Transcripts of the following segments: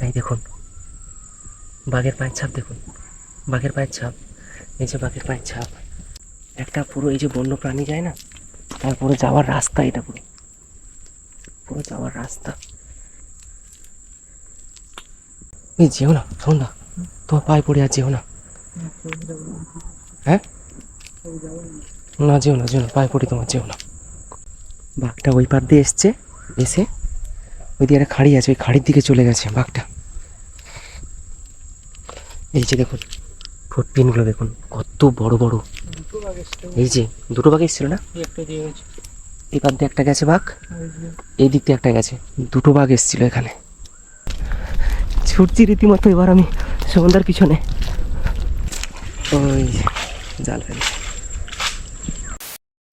এই দেখুন বাঘের পায়ের ছাপ, দেখুন বাঘের পায়ের ছাপ, এই যে বাঘের পায়ের ছাপ। একটা পুরো এই যে বন্য প্রাণী যায় না, তারপরে যাওয়ার রাস্তা, এটা পুরো পুরো যাওয়ার রাস্তা। এই যেও না সন্ধ্যা, তোমার পায়ে পড়ে আর যেও না। হ্যাঁ, না যেও না, যেও না, পায়ে পড়ি তোমার, যেও না। বাঘটা ওই পার দিয়ে এসছে, এসে ওই দিকে একটা খাড়ি আছে, ওই খাড়ির দিকে চলে গেছে বাঘটা। এই যে দেখুন ফুটপিনগুলো দেখুন কত বড় বড়। এই যে দুটো বাঘ এসেছিল না, এই পার দিয়ে একটা গেছে বাঘ, এই দিক দিয়ে একটা গেছে, দুটো বাঘ এসেছিল এখানে। ছুটছি রীতিমতো এবার আমি সমুদ্রের পিছনে। ওই জাল ফেলে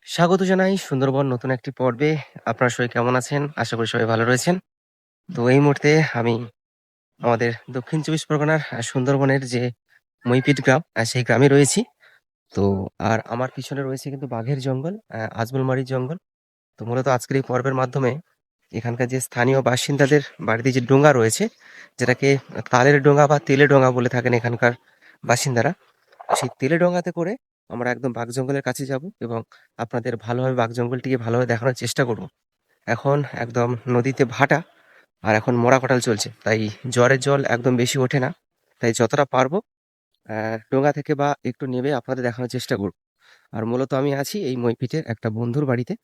স্বাগত জানাই সুন্দরবন নতুন একটি পর্বে। আপনারা সবাই কেমন আছেন? আশা করি সবাই ভালো রয়েছেন। তো এই মুহূর্তে আমি আমাদের দক্ষিণ চব্বিশ পরগনার সুন্দরবনের যে মইপিট গ্রাম, সেই গ্রামে রয়েছি। তো আর আমার পিছনে রয়েছে কিন্তু বাঘের জঙ্গল, আজমলমারির জঙ্গল। তো মূলত আজকের এই পর্বের মাধ্যমে এখানকার যে স্থানীয় বাসিন্দাদের বাড়িতে যে ডোঙা রয়েছে, যেটাকে তালের ডোঙা বা তেলে ডোঙা বলে থাকেন এখানকার বাসিন্দারা, সেই তেলে ডোঙাতে করে আমরা একদম বাঘ জঙ্গলের কাছে যাব এবং আপনাদের ভালোভাবে বাঘ জঙ্গলটিকে ভালোভাবে দেখানোর চেষ্টা করব। এখন একদম নদীতে ভাটা, আর এখন মরা কাঁঠাল চলছে, তাই জ্বরের জল একদম বেশি ওঠে না। তাই যতটা পারবো ডোঙা থেকে বা একটু নেমে আপনাদের দেখানোর চেষ্টা করব। আর মূলত আমি আছি এই মইপিঠের একটা বন্ধুর বাড়িতে।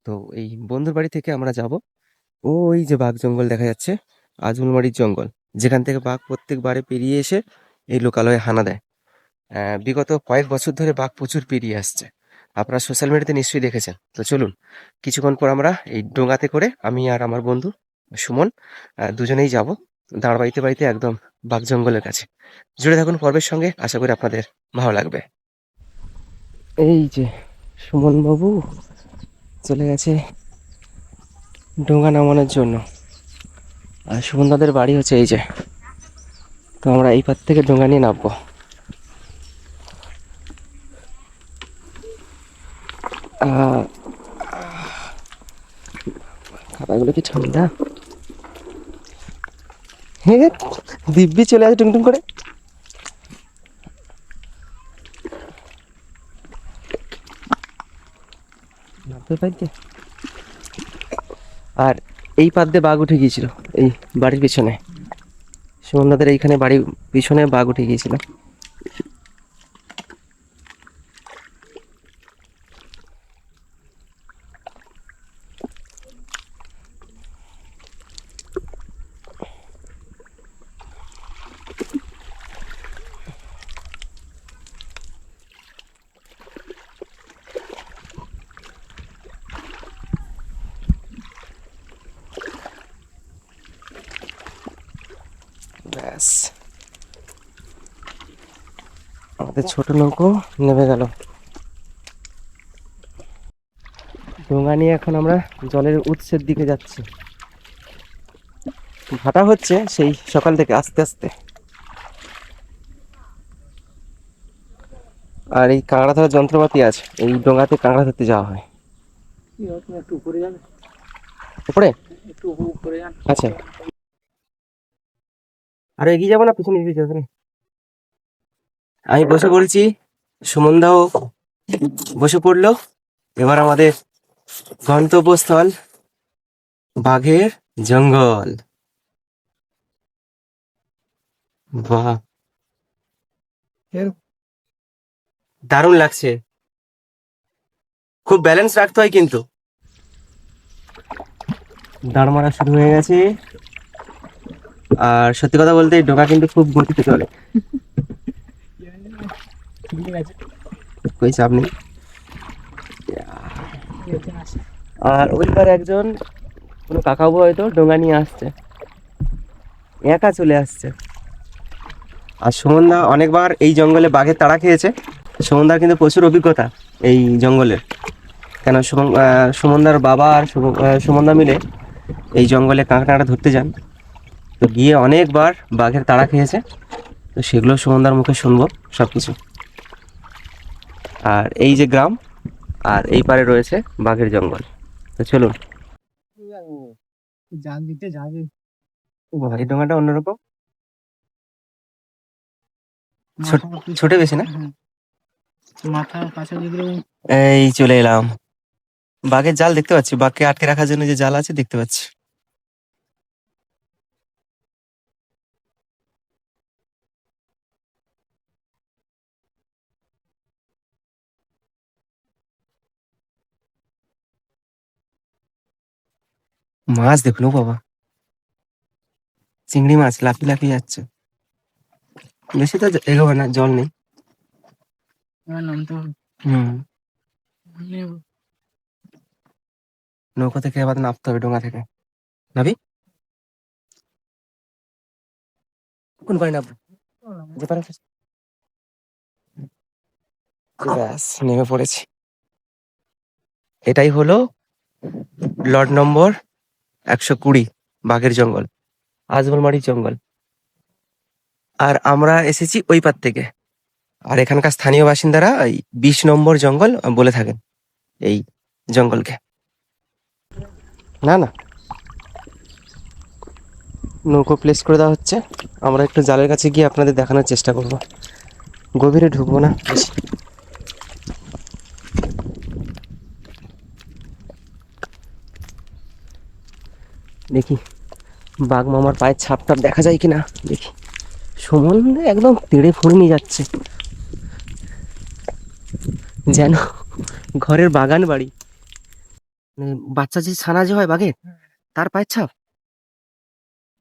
তো এই বন্ধুর বাড়ি থেকে আমরা যাব ওই যে বাঘ জঙ্গল দেখা যাচ্ছে, আজমলমারির জঙ্গল, যেখান থেকে বাঘ প্রত্যেকবারে পেরিয়ে এসে এই লোকালয়ে হানা দেয়। বিগত কয়েক বছর ধরে বাঘ প্রচুর পেরিয়ে আসছে, আপনারা সোশ্যাল মিডিয়াতে নিশ্চয়ই দেখেছেন। তো চলুন, কিছুক্ষণ পর আমরা এই ডোঙাতে করে আমি আর আমার বন্ধু সুমন দুজনেই যাব দাঁড় বাড়িতে একদম বাঘ জঙ্গলের কাছে। জুড়ে থাকুন পর্বের সঙ্গে, আশা করি আপনাদের ভালো লাগবে। এই যে সুমন বাবু চলে গেছে ডোঙা নামানোর জন্য, আর সুমন দাদের বাড়ি হচ্ছে এই যে। তো আমরা এই পার থেকে ডোঙা নিয়ে নামবো। খাবারগুলো কি ঠান্ডা! হ্যাঁ, দিব্যি চলে আসে টুংটুং করে। নামতে পারছে। আর এই পার দিয়ে বাঘ উঠে গিয়েছিল এই বাড়ির পিছনে, সুমনদাদের এইখানে বাড়ির পিছনে বাঘ উঠে গিয়েছিল। ব্যাস, আমাদের ছোট নৌকো নেমে গেল। ডোঙা নিয়ে এখন আমরা জলের উৎসের দিকে যাচ্ছি। ভাটা হচ্ছে সেই সকাল থেকে আস্তে আস্তে। আর এই কাঁকড়া ধরার যন্ত্রপাতি আছে, এই ডোঙাতে কাঁকড়া ধরতে যাওয়া হয়। উপরে আচ্ছা, আর এগিয়ে যাবো না পিছনে এগিয়ে যাবো? আমি বসে পড়েছি, সুমনদাও বসে পড়লো। এবার আমাদের গন্তব্যস্থল বাঘের জঙ্গল। বাহ, দারুণ লাগছে। খুব ব্যালেন্স রাখতে হয় কিন্তু। দাঁড় মারা শুরু হয়ে গেছে, আর সত্যি কথা বলতে এই ডোকা কিন্তু খুব গতিতে চলে। কই চাপ নেই। আর ওইবার একজন কোনো কাকাবু হয়তো ডোঙা নিয়ে আসছে, একা চলে আসছে। আর সুমনদা অনেকবার এই জঙ্গলে বাঘের তাড়া খেয়েছে। সুমনদার কিন্তু প্রচুর অভিজ্ঞতা এই জঙ্গলের, কেন সুমনদার বাবা আর সুমনদা মিলে এই জঙ্গলে কাঁকড়া ধরতে যান। তো গিয়ে অনেকবার বাঘের তাড়া খেয়েছে। তো সেগুলো সুমনদার মুখে শুনবো সব কিছু। আর এই যে গ্রাম, আর এই পারে রয়েছে বাঘের জঙ্গল। তো চলুন। জাল দিতে যাবে, এই ডোঙাটা অন্যরকম। ছোটে বেশি না? মাথার কাছে যেগুলো এই চলে এলাম। বাঘের জাল দেখতে পাচ্ছি, বাঘকে আটকে রাখার জন্য যে জাল আছে দেখতে পাচ্ছি। মাছ দেখুন, ও বাবা, চিংড়ি মাছ লাফিয়ে লাফিয়ে যাচ্ছে। বেশি তো এগোবে না, জল নেই। নামতে হবে। নৌকা থেকে আবার নামতে হবে, ডোঙা থেকে। নাবি কোন পারে নামবো? যে পারে ব্যাস, নেমে পড়েছি। এটাই হলো লট নম্বর 120, বাঘের জঙ্গল, আজমলমারির জঙ্গল। আর আমরা এসেছি ওই পার থেকে। আর এখানকার স্থানীয় বাসিন্দারা এই 20 নম্বর জঙ্গল বলে থাকেন এই জঙ্গলকে। না না, নৌকো প্লেস করে দেওয়া হচ্ছে। আমরা একটু জালের কাছে গিয়ে আপনাদের দেখানোর চেষ্টা করব। গভীরে ঢুকবো না বেশি। দেখি বাঘ মামার পায়ের ছাপ টাপ দেখা যায় কিনা দেখি। সুমন একদম তেড়ে ফুঁড়ে নিয়ে যাচ্ছে, যেন ঘরের বাগান বাড়ি। বাচ্চা যে ছানা যে হয় বাঘের, তার পায়ের ছাপ।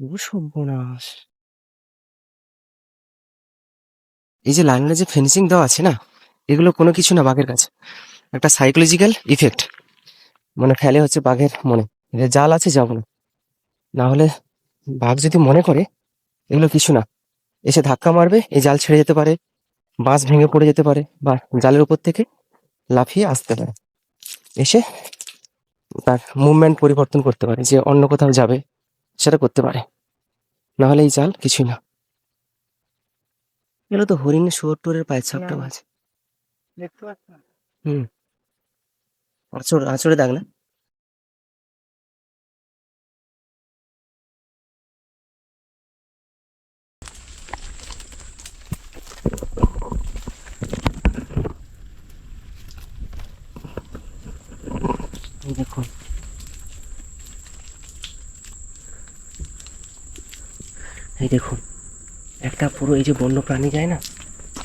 ও সর্বনাশ! এই যে লাইনে যে ফেন্সিং দেওয়া আছে না, এগুলো কোনো কিছু না বাঘের কাছে, একটা সাইকোলজিক্যাল ইফেক্ট। মানে ফেলে হচ্ছে বাঘের মনে যে জাল আছে, যাবো না। না হলে বাঘ যদি মনে করে এগুলো কিছু না, এসে ধাক্কা মারবে, এই জাল ছেড়ে যেতে পারে, বাঁশ ভেঙে পড়ে যেতে পারে, বা জালের উপর থেকে লাফিয়ে আসতে পারে, এসে তার মুভমেন্ট পরিবর্তন করতে পারে, যে অন্য কোথাও যাবে সেটা করতে পারে। না হলে এই জাল কিছুই না। এগুলো তো হরিণের, শুয়োর টোরের পায়ের ছাপটাও আছে। দেখতে পাচ্ছ? হুম, আঁচড় আঁচড়ে দাগ না? এই দেখুন, এই দেখুন, একটা পুরো এই যে বন্য প্রাণী যায় না,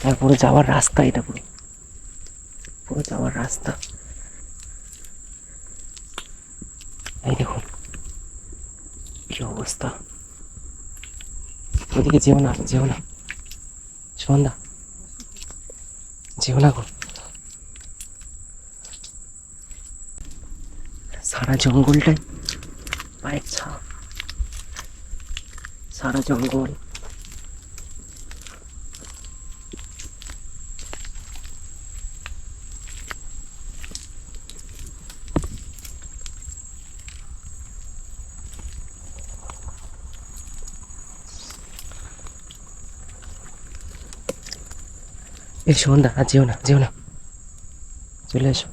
তারপরে যাওয়ার রাস্তা, এটা পুরো পুরো যাওয়ার রাস্তা। এই দেখুন কি অবস্থা। ওদিকে যেও না, যেও না সন্ধ্যা, যেও না গো। সারা জঙ্গলটাই পায়ের ছাপ, সারা জঙ্গল। এই সন্ধ্যা, আর যেও না, যেও না, চলে এসো।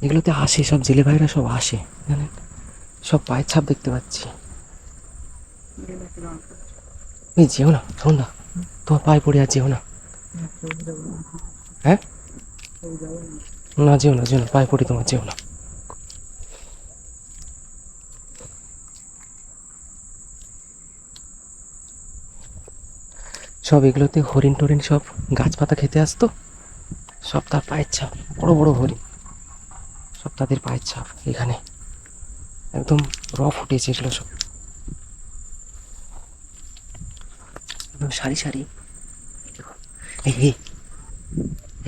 এগুলোতে আসে সব জেলে ভাইরা, সব আসে জানেন, সব পায়ের ছাপ দেখতে পাচ্ছি। এই যেও না সন্ধ্যা, তোমার পায়ে পড়ে আর যেও না। হ্যাঁ, না যেও না, যেও না, পায়ে পড়ি তোমার, যেও না। সব এগুলোতে হরিণ টরিণ সব গাছপাতা খেতে আসতো, সব তার পায়ের ছাপ। বড় বড় হরিণ, সব তাদের পায়ের ছাপ এখানে একদম ফুটেছে এগুলো সব, একদম সারি সারি। দেখো, এই এই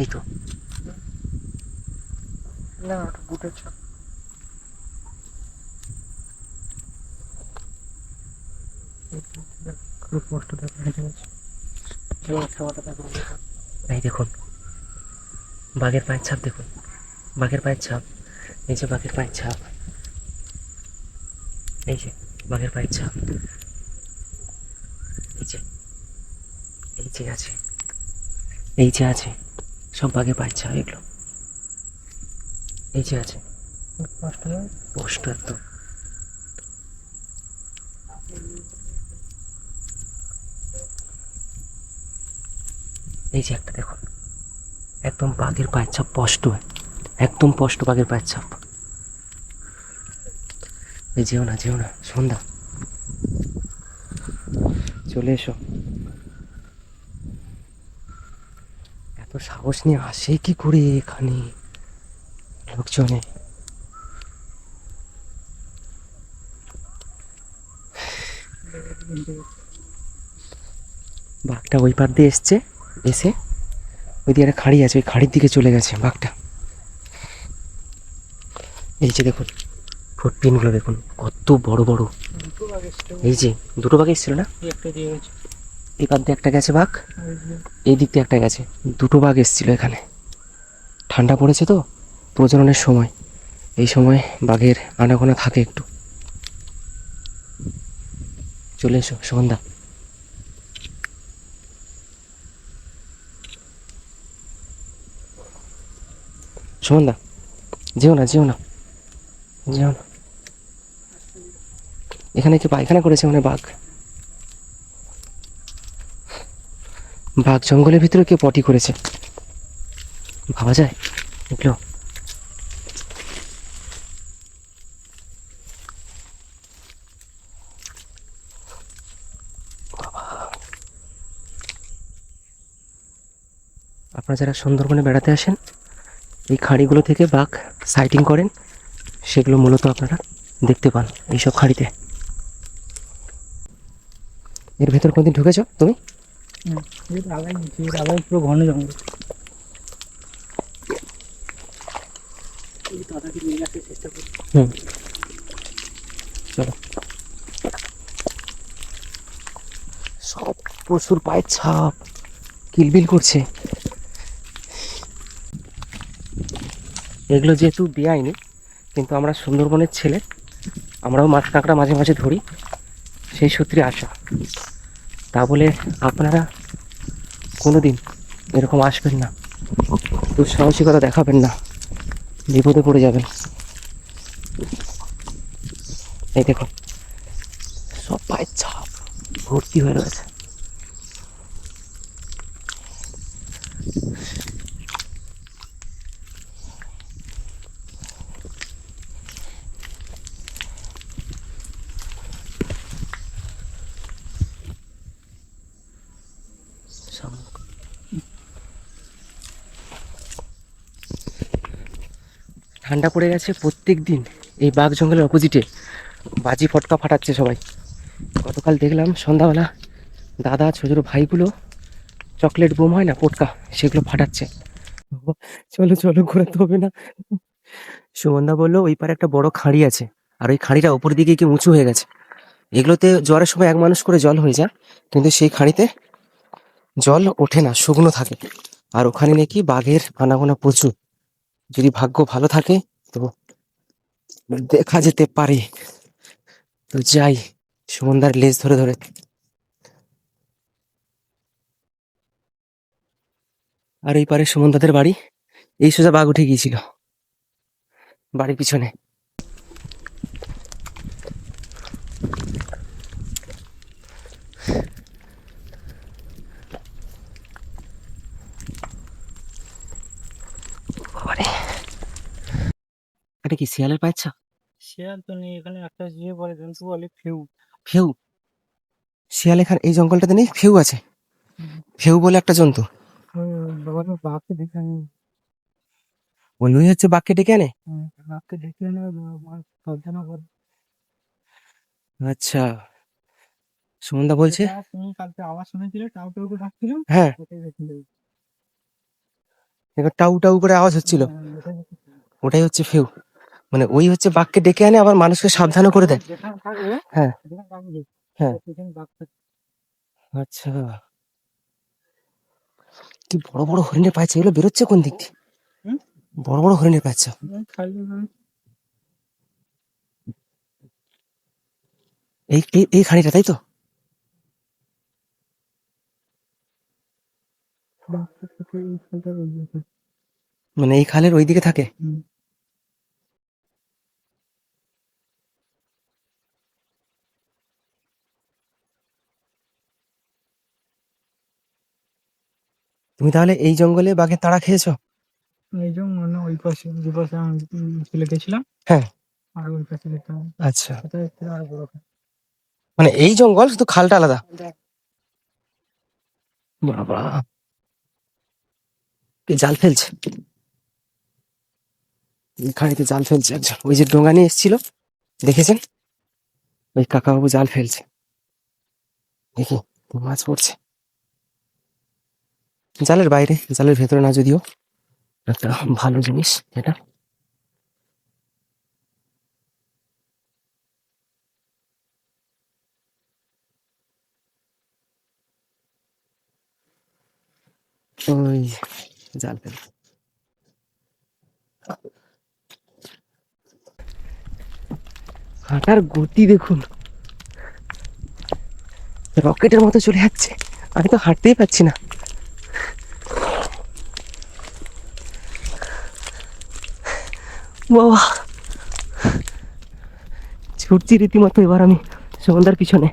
এই তো, না, বুটের ছাপ। খুব কষ্ট দেখা যাচ্ছে। এই দেখুন বাঘের পায়ের ছাপ, দেখুন বাঘের পায়ের ছাপ, এই যে বাঘের পায়ের ছাপ, এই যে বাঘের পায়ের ছাপ, এই যে, এই যে আছে, এই যে আছে, সব বাঘের পায়ের ছাপ এগুলো, এই যে আছে, স্পষ্ট একদম। এই যে একটা দেখুন, একদম বাঘের পায়ের ছাপ স্পষ্ট, একদম স্পষ্ট বাঘের পায়ের ছাপ। এই যেও না, যেও না, সন্ধ্যা, চলে এসো। এত সাহস নিয়ে আসে কি করে এখানে লোকজনে? বাঘটা ওই পার দিয়ে এসছে, এসে ওই দিকে একটা খাড়ি আছে, ওই খাড়ির দিকে চলে গেছে বাঘটা। এই যে দেখুন ফুটপিনগুলো দেখুন কত বড় বড়। দুটো বাঘ এসছে। এই যে দুটো বাঘ এসেছিল না, এই একটা দিয়ে গেছে। এই পার দিয়ে একটা গেছে বাঘ, ওই যে এই দিক দিয়ে একটা গেছে। দুটো বাঘ এসেছিল এখানে। ঠান্ডা পড়েছে তো, প্রজননের সময়, এই সময় বাঘের আনাগোনা থাকে একটু। চলে এসো সন্ধ্যা। সন্ধ্যা, যেও না, যেও না, যেও না। এখানে কি পায়খানা করেছে মানে বাঘ? বাঘ জঙ্গলের ভিতরে কেউ পটি করেছে, ভাবা যায় এগুলো? আপনারা যারা সুন্দরবনে বেড়াতে আসেন, এই খাঁড়িগুলো থেকে বাঘ সাইটিং করেন, সেগুলো মূলত আপনারা দেখতে পান এইসব খাঁড়িতে। এর ভেতর কোনদিন ঢুকেছো তুমি? এর আগাই নিচে, এর আগাই পুরো ঘন জঙ্গল। এই দাদাকে নিয়ে আসার চেষ্টা করি। হুম, চলো। সব পশুর পায়ের ছাপ কিলবিল করছে। এগুলো যেহেতু বেআইনি, কিন্তু আমরা সুন্দরবনের ছেলে, আমরাও মাছ কাঁকড়া মাঝে মাঝে ধরি, সেই সূত্রে আসা। তা বলে আপনারা কোনোদিন এরকম আসবেন না, দুঃসাহসিকতা দেখাবেন না, বিপদে পড়ে যাবেন। এই দেখুন সব পায়ের ছাপ ভর্তি হয়ে রয়েছে। ঠান্ডা পড়ে গেছে, প্রত্যেক দিন এই বাঘ জঙ্গলের অপোজিটে বাজি ফটকা ফাটাচ্ছে সবাই। গতকাল দেখলাম সন্ধ্যাবেলা দাদা ছোট ছোট ভাইগুলো চকলেট বোম হয় না, পটকা, সেগুলো ফাটাচ্ছে। চলো চলো, ঘোরাতে হবে না। সুমনদা বললো ওই পারে একটা বড় খাঁড়ি আছে, আর ওই খাঁড়িটা ওপর দিকে কি উঁচু হয়ে গেছে। এগুলোতে জ্বরের সময় এক মানুষ করে জল হয়ে যায়, কিন্তু সেই খাঁড়িতে জল ওঠে না, শুকনো থাকে। আর ওখানে নাকি বাঘের আনাগোনা প্রচুর। যদি ভাগ্য ভালো থাকে তো দেখা যেতে পারে। তো যাই, সুমনদার লেজ ধরে ধরে। আর এই পারে সুমনদাদের বাড়ি, এই সোজা বাঘ উঠে গিয়েছিল বাড়ির পিছনে। বাবারে, এটা কি শিয়ালের পায়ের ছাপ? শেয়াল তো নেই এখানে, একটা যে বলে জন্তু বলে ফেউ। ফেউ? শিয়াল এখানে এই জঙ্গলটাতে নেই? ফেউ আছে, ফেউ বলে একটা জন্তু। বাবার বাঘকে দেখে আমি, ওই হচ্ছে বাঘকে ডেকে আনে। বাঘকে দেখে এনে সাবধান করে। আচ্ছা, সুমনদা বলছে। যেটা তুমি কালকে আওয়াজ শুনেছিলে, টাউ টাউ করে ডাকছিল, হ্যাঁ, ওটাই দেখে নেবে। এবার টাউ টাউ করে আওয়াজ হচ্ছিল, ওটাই দেখে। ওটাই হচ্ছে ফেউ। মানে ওই হচ্ছে বাঘকে ডেকে আনে, আবার মানুষকে সাবধানও করে দেয়। যেখানে থাকবে, হ্যাঁ, যেখানে থাকবে, হ্যাঁ। সেখানে বাঘ থাকে। আচ্ছা, কি বড় বড় হরিণের পায়েছে, এগুলো বেরোচ্ছে কোন দিক দিয়ে? হুম? বড় বড় হরিণের পায়েছে। খালি এই এই এই খাঁড়িটা, তাই তো? বাঘটা থাকে এই খালটা রয়েছে। মানে এই খালের ওই দিকে থাকে। হুম। তুমি তাহলে এই জঙ্গলে বাঘের তাড়া খেয়েছো? এই যে মানে ওই পাশে যে পাশে আমি চলে গেছিলাম, হ্যাঁ। আর ওই পাশে যেতাম। আচ্ছা, কোথায় ছিল আর বড় খাল। মানে এই জঙ্গল শুধু খালটা আলাদা। বাবা, কে জাল ফেলছে? এই খাড়িতে জাল ফেলছে একজন। ওই যে ডোঙা নিয়ে এসেছিল, দেখেছেন? ওই কাকাবাবু জাল ফেলছে। দেখি মাছ পড়ছে জালের বাইরে, জালের ভেতরে না, যদিও একটা ভালো জিনিস এটা। ওই জাল ফেল, হাঁটার গতি দেখুন, রকেটের মতো চলে যাচ্ছে। আমি তো হাঁটতেই পারছি না। বাবা, ছুটছি রীতিমতো এবার আমি সুমনদার পিছনে।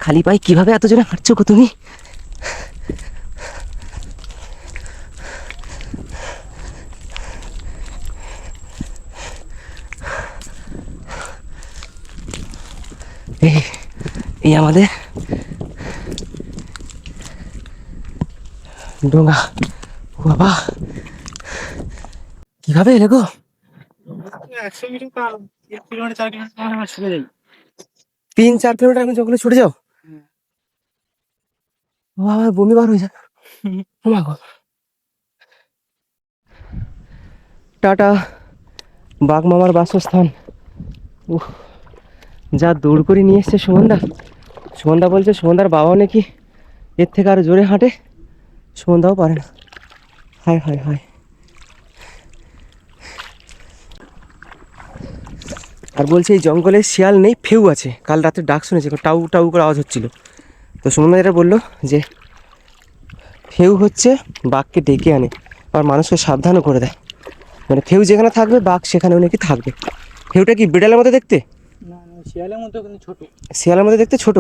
খালি পায়ে কিভাবে এত জোরে হাঁটছো গো তুমি? এই এই আমাদের ডোঙা। ও বাবা, কিভাবে এলে গো? 100 মিটার পার, 1 কিলোমিটার 4 কিলোমিটার আমার ছুটে যাই। 3-4 কিলোমিটার এখন জঙ্গলে ছুটে যাও? ও বাবা, বমি বার হয়ে যায়। ও মা গো। টাটা, বাঘ মামার বাসস্থান। উফ, যা দৌড় করে নিয়ে এসছে সুমনদা। সুমনদা বলছে সুমনদার বাবাও নাকি এর থেকে আরো জোরে হাঁটে, সুমনদাও পারে না। হায় হায় হায়। আর বলছে এই জঙ্গলে শিয়াল নেই, ফেউ আছে। কাল রাতে ডাক শুনেছে, টাউ টাউ করে আওয়াজ হচ্ছিল। তো সুমনদা এটা বললো যে ফেউ হচ্ছে বাঘকে ডেকে আনে, আর মানুষকে সাবধানও করে দেয়। মানে ফেউ যেখানে থাকবে বাঘ সেখানেও নাকি থাকবে। ফেউটা কি বিড়ালের মতো দেখতে? না, শিয়ালের মতো কিন্তু ছোট। শিয়ালের মতো দেখতে ছোট?